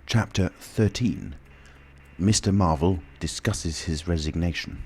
Chapter 13. Mr. Marvel discusses his resignation.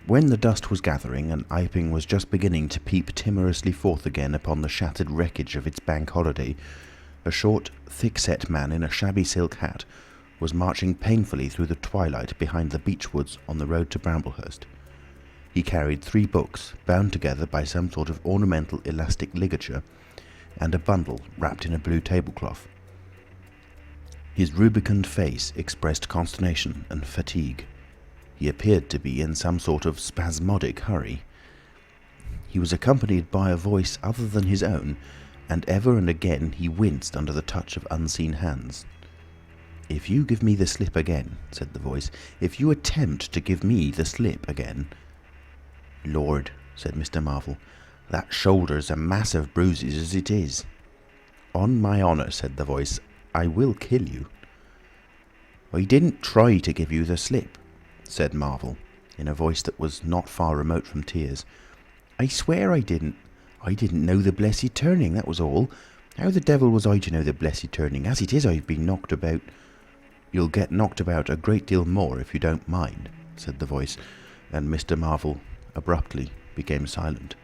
When the dust was gathering and Iping was just beginning to peep timorously forth again upon the shattered wreckage of its bank holiday, a short, thick-set man in a shabby silk hat was marching painfully through the twilight behind the beech woods on the road to Bramblehurst. He carried 3 books, bound together by some sort of ornamental elastic ligature, and a bundle wrapped in a blue tablecloth. His rubicund face expressed consternation and fatigue. He appeared to be in some sort of spasmodic hurry. He was accompanied by a voice other than his own, and ever and again he winced under the touch of unseen hands. "If you give me the slip again," said the voice, "if you attempt to give me the slip again—" "Lord," said Mr. Marvel, "that shoulder's a mass of bruises as it is." "On my honour," said the voice, "I will kill you." "I didn't try to give you the slip," said Marvel, in a voice that was not far remote from tears. "I swear I didn't. I didn't know the blessed turning, that was all. How the devil was I to know the blessed turning? As it is, I've been knocked about—" "You'll get knocked about a great deal more if you don't mind," said the voice, and Mr. Marvel abruptly became silent.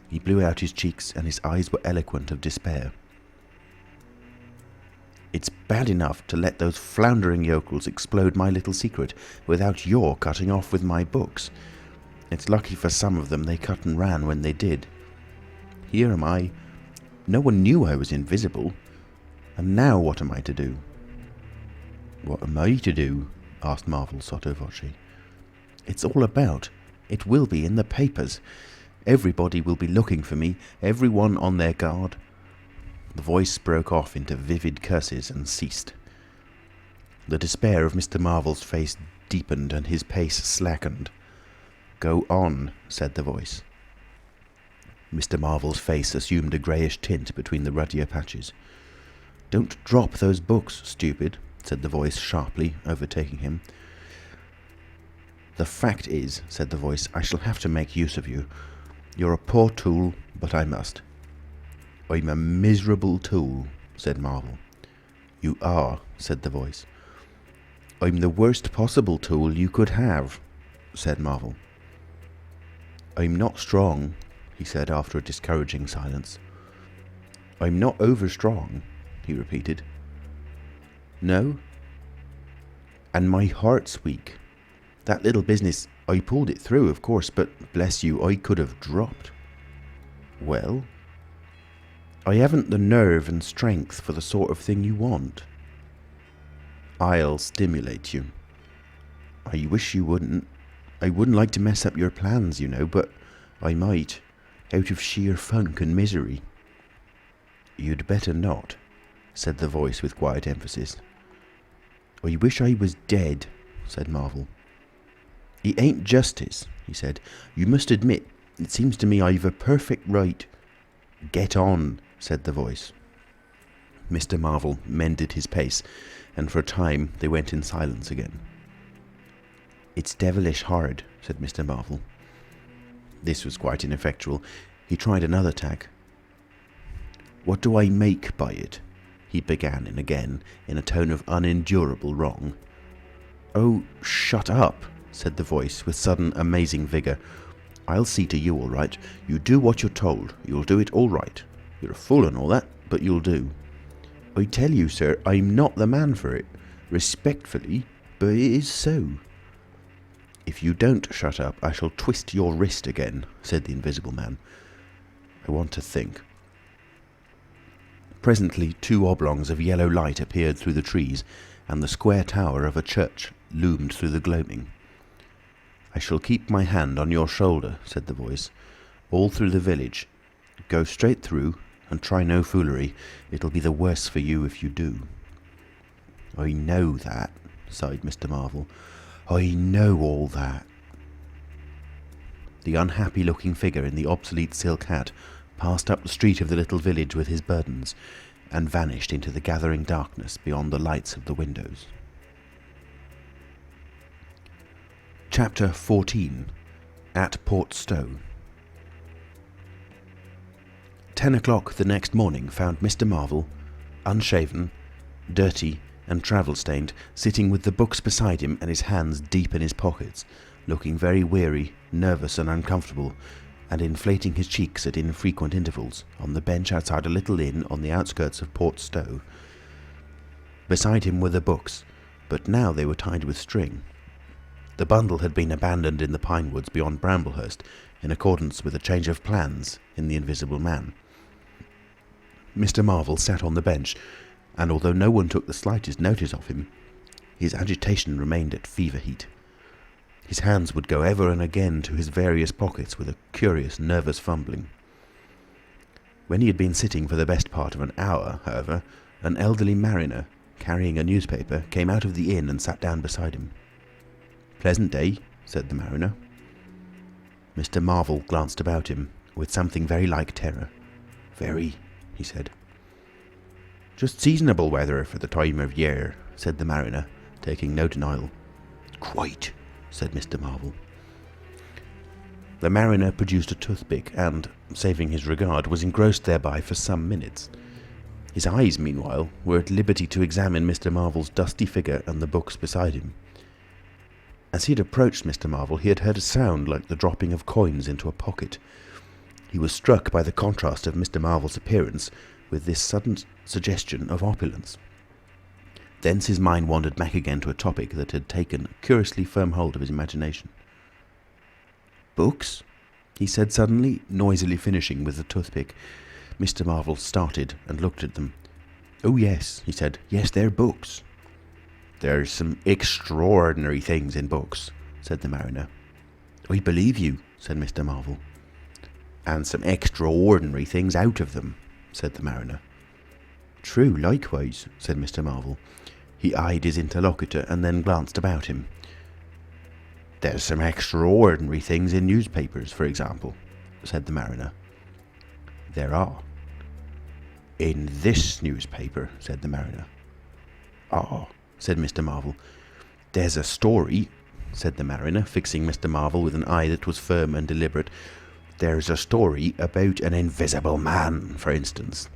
He blew out his cheeks and his eyes were eloquent of despair. "It's bad enough to let those floundering yokels explode my little secret without your cutting off with my books. It's lucky for some of them they cut and ran when they did. Here am I. No one knew I was invisible. And now what am I to do?" "What am I to do?" asked Marvel sotto voce. "It's all about. It will be in the papers. Everybody will be looking for me, everyone on their guard." The voice broke off into vivid curses and ceased. The despair of Mr. Marvel's face deepened and his pace slackened. "Go on," said the voice. Mr. Marvel's face assumed a greyish tint between the ruddier patches. "Don't drop those books, stupid," said the voice sharply, overtaking him. "The fact is," said the voice, "I shall have to make use of you. You're a poor tool, but I must." "I'm a miserable tool," said Marvel. "You are," said the voice. "I'm the worst possible tool you could have," said Marvel. "I'm not strong," he said after a discouraging silence. "I'm not over-strong," he repeated. "No? And my heart's weak. That little business, I pulled it through, of course, but bless you, I could have dropped." "Well?" "I haven't the nerve and strength for the sort of thing you want." "I'll stimulate you." "I wish you wouldn't. I wouldn't like to mess up your plans, you know, but I might, out of sheer funk and misery." "You'd better not," said the voice with quiet emphasis. "I wish I was dead," said Marvel. "It ain't justice," he said. "You must admit, it seems to me I've a perfect right—" "Get on," said the voice. Mr. Marvel mended his pace, and for a time they went in silence again. "It's devilish hard," said Mr. Marvel. This was quite ineffectual. He tried another tack. "What do I make by it?" he began again, in a tone of unendurable wrong. "Oh, shut up," said the voice with sudden amazing vigour. "I'll see to you all right. You do what you're told. You'll do it all right. You're a fool and all that, but you'll do. I tell you, sir, I'm not the man for it. Respectfully, but it is so." "If you don't shut up, I shall twist your wrist again," said the Invisible Man. "I want to think." Presently 2 oblongs of yellow light appeared through the trees, and the square tower of a church loomed through the gloaming. "I shall keep my hand on your shoulder," said the voice, "all through the village. Go straight through, and try no foolery. It'll be the worse for you if you do." "I know that," sighed Mr. Marvel. "I know all that." The unhappy-looking figure in the obsolete silk hat passed up the street of the little village with his burdens, and vanished into the gathering darkness beyond the lights of the windows. Chapter 14. At Port Stowe. 10 o'clock the next morning found Mr. Marvel, unshaven, dirty and travel-stained, sitting with the books beside him and his hands deep in his pockets, looking very weary, nervous and uncomfortable, and inflating his cheeks at infrequent intervals, on the bench outside a little inn on the outskirts of Port Stowe. Beside him were the books, but now they were tied with string. The bundle had been abandoned in the pine woods beyond Bramblehurst, in accordance with a change of plans in the Invisible Man. Mr. Marvel sat on the bench, and although no one took the slightest notice of him, his agitation remained at fever heat. His hands would go ever and again to his various pockets with a curious, nervous fumbling. When he had been sitting for the best part of an hour, however, an elderly mariner, carrying a newspaper, came out of the inn and sat down beside him. "Pleasant day," said the mariner. Mr. Marvel glanced about him, with something very like terror. "Very," he said. "Just seasonable weather for the time of year," said the mariner, taking no denial. "Quite," said Mr. Marvel. The mariner produced a toothpick and, saving his regard, was engrossed thereby for some minutes. His eyes, meanwhile, were at liberty to examine Mr. Marvel's dusty figure and the books beside him. As he had approached Mr. Marvel, he had heard a sound like the dropping of coins into a pocket. He was struck by the contrast of Mr. Marvel's appearance with this sudden suggestion of opulence. Thence his mind wandered back again to a topic that had taken a curiously firm hold of his imagination. "Books?" he said suddenly, noisily finishing with the toothpick. Mr. Marvel started and looked at them. "Oh yes," he said. "Yes, they're books." "There's some extraordinary things in books," said the mariner. "I believe you," said Mr. Marvel. "And some extraordinary things out of them," said the mariner. "True, likewise," said Mr. Marvel. He eyed his interlocutor and then glanced about him. "There's some extraordinary things in newspapers, for example," said the mariner. "There are." "In this newspaper," said the mariner. "Ah," said Mr. Marvel. "There's a story," said the mariner, fixing Mr. Marvel with an eye that was firm and deliberate. "There's a story about an invisible man, for instance."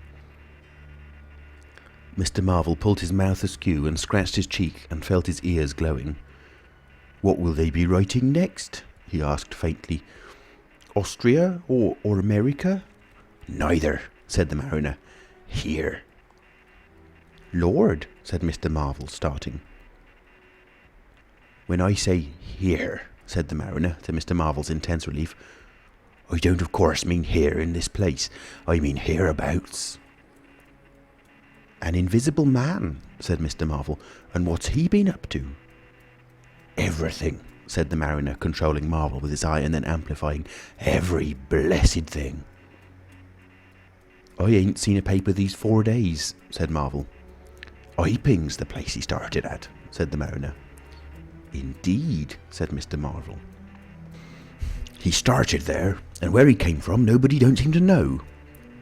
Mr. Marvel pulled his mouth askew and scratched his cheek and felt his ears glowing. "What will they be writing next?" he asked faintly. "Austria or America?" "Neither," said the mariner. "Here." "Lord," said Mr. Marvel, starting. "When I say here," said the mariner, to Mr. Marvel's intense relief, "I don't of course mean here in this place. I mean hereabouts." "An invisible man," said Mr. Marvel. "And what's he been up to?" "Everything," said the mariner, controlling Marvel with his eye and then amplifying. "Every blessed thing." "I ain't seen a paper these 4 days," said Marvel. "Iping's the place he started at," said the mariner. "Indeed," said Mr. Marvel. "He started there, and where he came from nobody don't seem to know.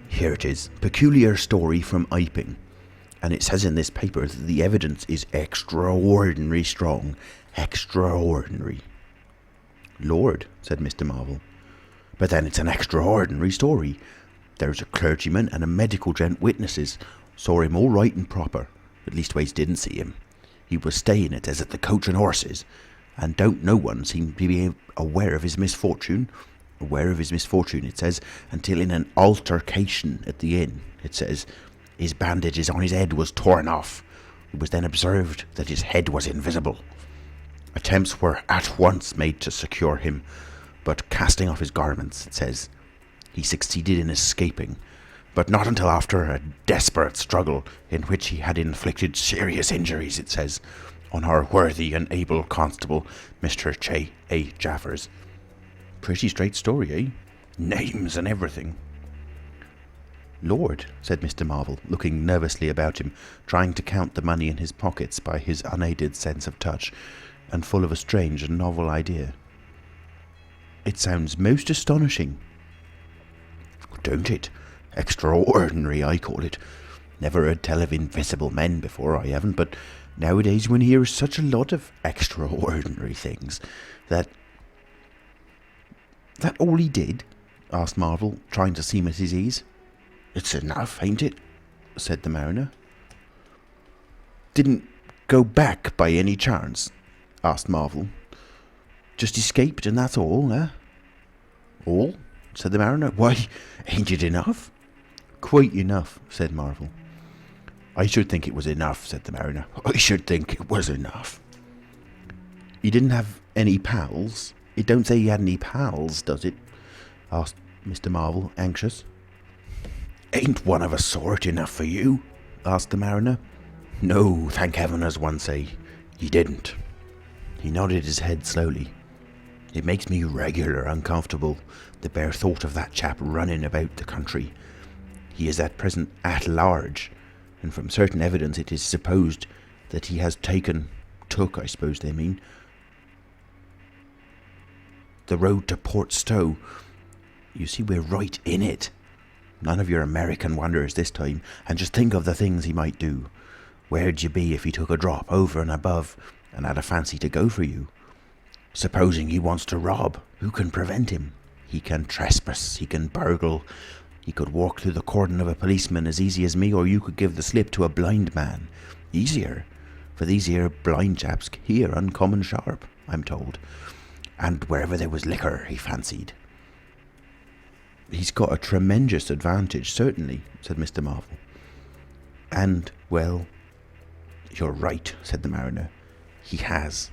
Here it is, peculiar story from Iping. And it says in this paper that the evidence is extraordinary strong. Extraordinary." "Lord," said Mr. Marvel. "But then it's an extraordinary story. There's a clergyman and a medical gent witnesses. Saw him all right and proper. At leastways didn't see him. He was staying, it says, at the Coach and Horses. And don't no one seem to be aware of his misfortune. Aware of his misfortune, it says, until in an altercation at the inn, it says, his bandages on his head was torn off. It was then observed that his head was invisible. Attempts were at once made to secure him, but casting off his garments, it says, he succeeded in escaping, but not until after a desperate struggle in which he had inflicted serious injuries, it says, on our worthy and able constable, Mr. J. A. Jaffers. Pretty straight story, eh? Names and everything." "Lord," said Mr. Marvel, looking nervously about him, trying to count the money in his pockets by his unaided sense of touch, and full of a strange and novel idea. "It sounds most astonishing." "Don't it? Extraordinary, I call it. Never heard tell of invisible men before, I haven't, but nowadays one hears such a lot of extraordinary things that—" "That all he did?" asked Marvel, trying to seem at his ease. "It's enough, ain't it?" said the mariner. Didn't go back by any chance?" asked Marvel. "Just escaped and that's all, eh?" "All?" said the mariner. "Why, ain't it enough?" "Quite enough," said Marvel. "I should think it was enough," said the mariner. "I should think it was enough." "He didn't have any pals? It don't say he had any pals, does it?" asked Mr. Marvel, anxious. "Ain't one of a sort enough for you?" asked the mariner. "No, thank heaven, as one say, he didn't." He nodded his head slowly. "It makes me regular uncomfortable, the bare thought of that chap running about the country. He is at present at large, and from certain evidence it is supposed that he has took, I suppose they mean, the road to Port Stowe. You see, we're right in it. None of your American wonders this time, and just think of the things he might do. Where'd you be if he took a drop over and above and had a fancy to go for you? Supposing he wants to rob, who can prevent him? He can trespass, he can burgle, he could walk through the cordon of a policeman as easy as me, or you could give the slip to a blind man. Easier, for these here blind chaps hear uncommon sharp, I'm told. And wherever there was liquor, he fancied." "He's got a tremendous advantage, certainly," said Mr. Marvel. "And, well, you're right," said the mariner. "He has."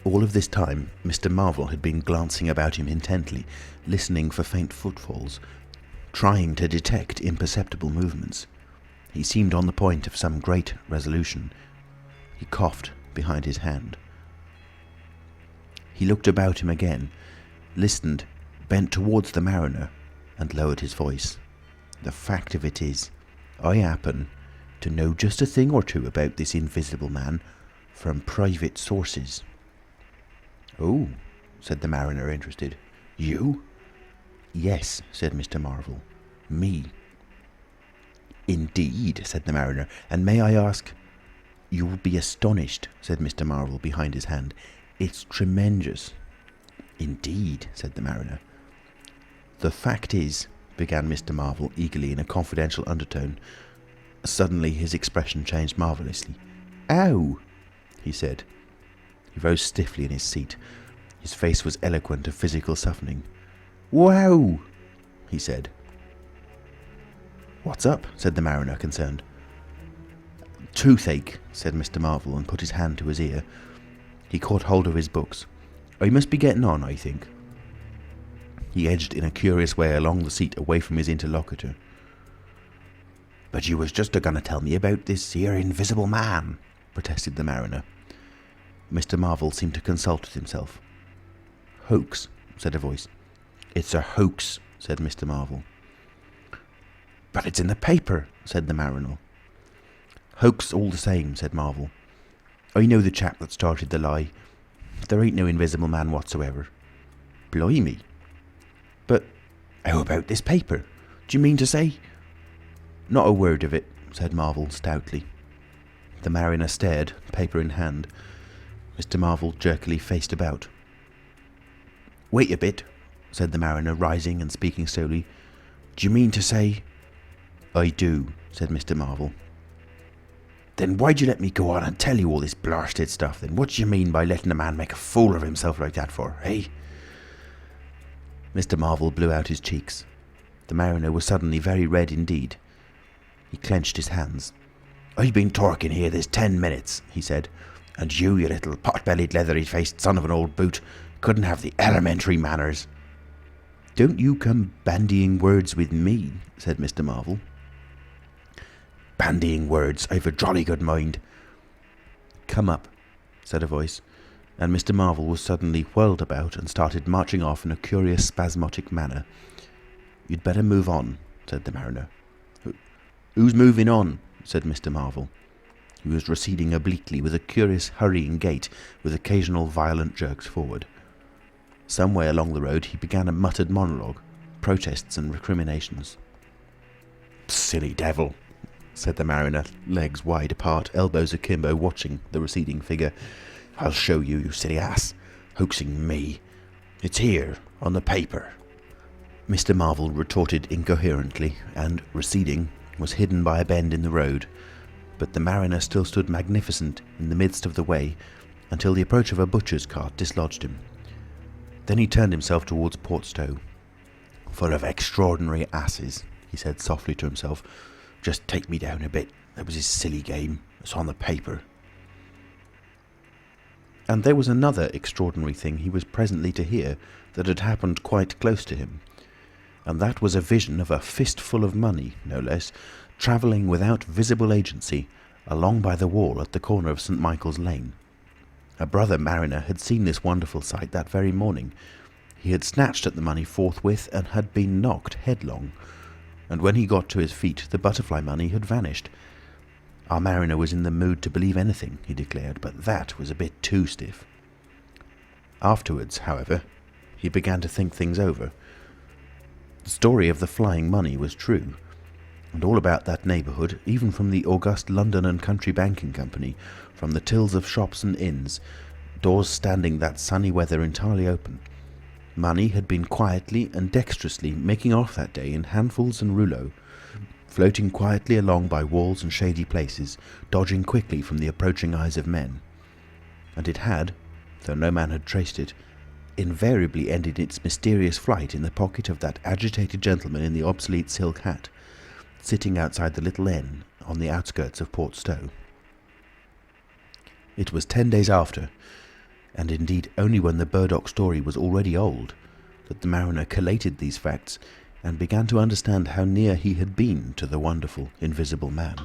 All of this time, Mr. Marvel had been glancing about him intently, listening for faint footfalls, trying to detect imperceptible movements. He seemed on the point of some great resolution. He coughed behind his hand. He looked about him again, listened, bent towards the mariner, and lowered his voice. "The fact of it is, I happen to know just a thing or two about this invisible man from private sources." "Oh," said the mariner, interested. "You?" "Yes," said Mr. Marvel. "Me." "Indeed," said the mariner. "And may I ask—" "You will be astonished," said Mr. Marvel behind his hand. "It's tremendous." "Indeed," said the mariner. "The fact is," began Mr. Marvel eagerly in a confidential undertone. Suddenly his expression changed marvellously. "Ow!" he said. He rose stiffly in his seat. His face was eloquent of physical suffering. "Wow!" he said. "What's up?" said the mariner, concerned. "Toothache," said Mr. Marvel, and put his hand to his ear. He caught hold of his books. "I must be getting on, I think." He edged in a curious way along the seat away from his interlocutor. "But you was just a-going to tell me about this here invisible man," protested the mariner. Mr. Marvel seemed to consult with himself. "Hoax," said a voice. "It's a hoax," said Mr. Marvel. "But it's in the paper," said the mariner. "Hoax all the same," said Marvel. "I know the chap that started the lie. There ain't no invisible man whatsoever." "Blimey! But how about this paper? Do you mean to say—" "Not a word of it," said Marvel stoutly. The mariner stared, paper in hand. Mr. Marvel jerkily faced about. "Wait a bit," said the mariner, rising and speaking slowly. "Do you mean to say—" "I do," said Mr. Marvel. "Then why'd you let me go on and tell you all this blasted stuff then? What do you mean by letting a man make a fool of himself like that for, eh?" Mr. Marvel blew out his cheeks. The mariner was suddenly very red indeed. He clenched his hands. "I've been talking here this 10 minutes," he said, "and you little pot-bellied, leathery-faced son of an old boot, couldn't have the elementary manners." "Don't you come bandying words with me," said Mr. Marvel. "Bandying words! I've a jolly good mind." "Come up," said a voice, and Mr. Marvel was suddenly whirled about and started marching off in a curious spasmodic manner. "You'd better move on," said the mariner. "Who's moving on?" said Mr. Marvel. He was receding obliquely with a curious hurrying gait, with occasional violent jerks forward. Some way along the road he began a muttered monologue, protests and recriminations. "Silly devil," said the mariner, legs wide apart, elbows akimbo, watching the receding figure. "I'll show you, you silly ass. Hoaxing me. It's here, on the paper." Mr. Marvel retorted incoherently, and, receding, was hidden by a bend in the road. but the mariner still stood magnificent in the midst of the way until the approach of a butcher's cart dislodged him. Then he turned himself towards Portstowe. "Full of extraordinary asses," he said softly to himself. "Just take me down a bit. That was his silly game. It's on the paper." And there was another extraordinary thing he was presently to hear that had happened quite close to him, and that was a vision of a fistful of money, no less, travelling without visible agency along by the wall at the corner of St. Michael's Lane. A brother mariner had seen this wonderful sight that very morning. He had snatched at the money forthwith and had been knocked headlong, and when he got to his feet the butterfly money had vanished. Our mariner was in the mood to believe anything, he declared, but that was a bit too stiff. Afterwards, however, he began to think things over. The story of the flying money was true, and all about that neighbourhood, even from the august London and Country Banking Company, from the tills of shops and inns, doors standing that sunny weather entirely open, money had been quietly and dexterously making off that day in handfuls and rouleaux, floating quietly along by walls and shady places, dodging quickly from the approaching eyes of men. And it had, though no man had traced it, invariably ended its mysterious flight in the pocket of that agitated gentleman in the obsolete silk hat, sitting outside the little inn on the outskirts of Portstowe. It was 10 days after, and indeed only when the Burdock story was already old, that the mariner collated these facts and began to understand how near he had been to the wonderful invisible man.